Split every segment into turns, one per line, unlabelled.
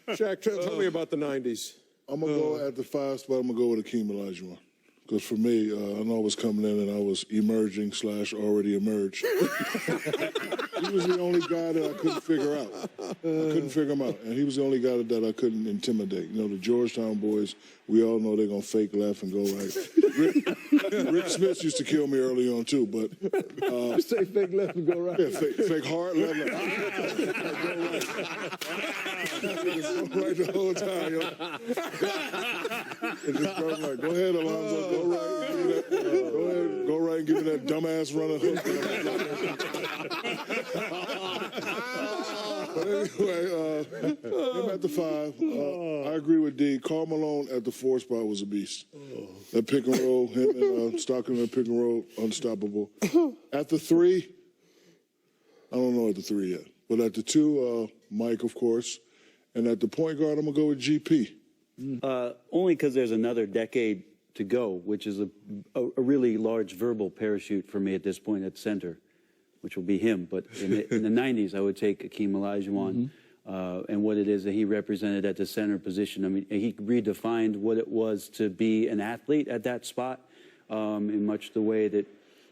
Shaq, tell me about the 90s.
I'm going to go at the 5 spot. I'm going to go with Akeem Olajuwon. Because for me, I know I was coming in and I was emerging / already emerged. He was the only guy that I couldn't figure out. I couldn't figure him out. And he was the only guy that I couldn't intimidate. You know, the Georgetown boys, we all know they're going to fake left and go right. Rick Smith used to kill me early on, too. But
you say fake left and go right.
Yeah, fake hard left. Go right. Just go right the whole time, yo. Just go right. Go ahead, Alonzo. Go right. Go ahead. Go right and give me that dumbass running hook. But anyway, him at the 5. I agree with D. Karl Malone at the 4 spot was a beast. That pick and roll, him and Stockton at pick and roll, unstoppable. At the 3, I don't know at the 3 yet. But at the 2, Mike, of course. And at the point guard, I'm going to go with GP.
Only because there's another decade to go, which is a really large verbal parachute for me at this point at center, which will be him. But in the 90s, I would take Akeem Olajuwon and what it is that he represented at the center position. I mean, he redefined what it was to be an athlete at that spot in much the way that,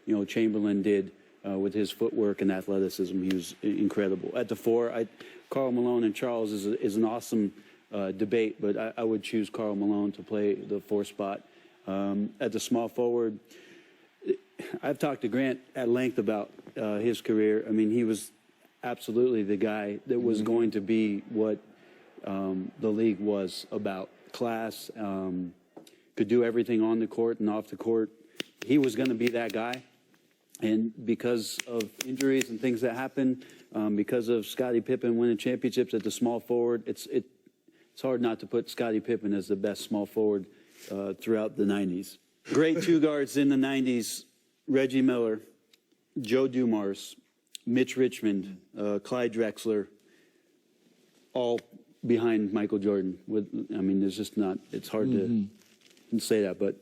you know, Chamberlain did with his footwork and athleticism. He was incredible. At the 4, Karl Malone and Charles is an awesome debate, but I would choose Karl Malone to play the 4 spot. At the small forward, I've talked to Grant at length about his career. I mean, he was absolutely the guy that was going to be what the league was about. Class, could do everything on the court and off the court. He was going to be that guy. And because of injuries and things that happened, because of Scottie Pippen winning championships at the small forward, it's hard not to put Scottie Pippen as the best small forward throughout the 90s. Great 2 guards in the 90s, Reggie Miller, Joe Dumars, Mitch Richmond, Clyde Drexler, all behind Michael Jordan. I mean, there's just not, it's hard to say that, but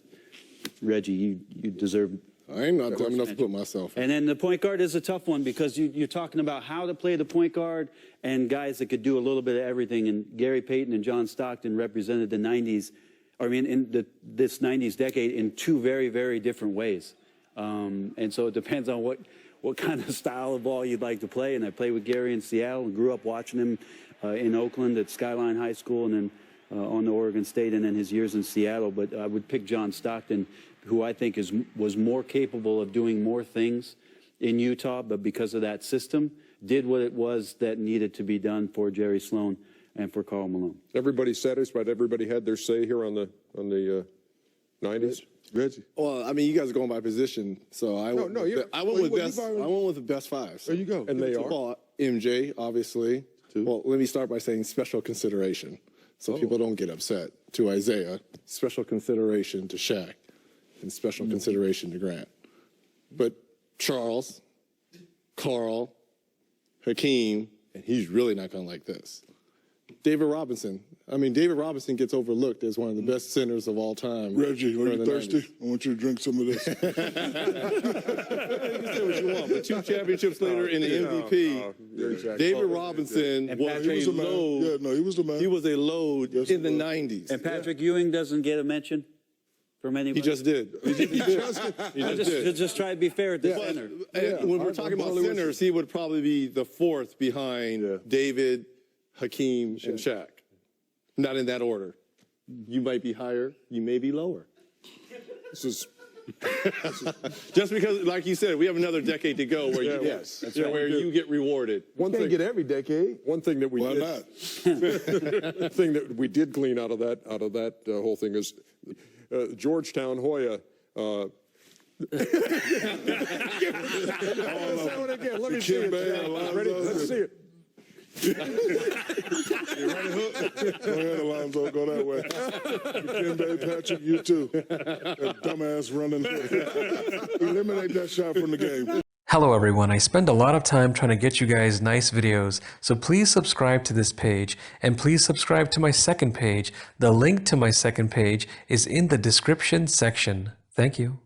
Reggie, you deserve.
I am not dumb enough to put myself in.
And then the point guard is a tough one because you're talking about how to play the point guard and guys that could do a little bit of everything. And Gary Payton and John Stockton represented the 90s, I mean, in this 90s decade in 2 very, very different ways. And so it depends on what kind of style of ball you'd like to play. And I played with Gary in Seattle and grew up watching him in Oakland at Skyline High School and then on to Oregon State and then his years in Seattle. But I would pick John Stockton, who I think was more capable of doing more things in Utah, but because of that system, did what it was that needed to be done for Jerry Sloan and for Karl Malone.
Everybody's satisfied. Everybody had their say here on the 90s.
Reggie.
Well, I mean, you guys are going by position, so I went with the best 5.
There you go. And they are?
Well, MJ, obviously. 2. Well, let me start by saying special consideration, so people don't get upset. To Isaiah, special consideration to Shaq, and special consideration to Grant. But Charles, Carl, Hakeem, and he's really not going to like this. David Robinson. I mean, David Robinson gets overlooked as one of the best centers of all time.
Reggie, are you thirsty? 90s. I want you to drink some of this.
You can say what you want, but 2 championships later in the MVP, David Robinson was a load.
Yeah, no, he was the man.
He was a load in the 90s.
And Patrick Ewing doesn't get a mention from anybody?
He just did.
Just try to be fair at the center.
And when we're talking about centers, he would probably be the 4th behind David, Hakeem, and Shaq. Not in that order. You might be higher, you may be lower.
This is
just because, like you said, we have another decade to go where you get rewarded.
One thing
get every decade.
One thing that we
Why
did,
not?
thing that we did glean out of that whole thing is Georgetown Hoya. Say it again. Let me see it. Ready? Let's see it.
You ready, Hook? Go ahead, Alonzo. Go that way. Dikembe, Patrick, you too. That dumbass running. Eliminate that shot from the game.
Hello everyone, I spend a lot of time trying to get you guys nice videos, so please subscribe to this page, and please subscribe to my second page. The link to my second page is in the description section. Thank you.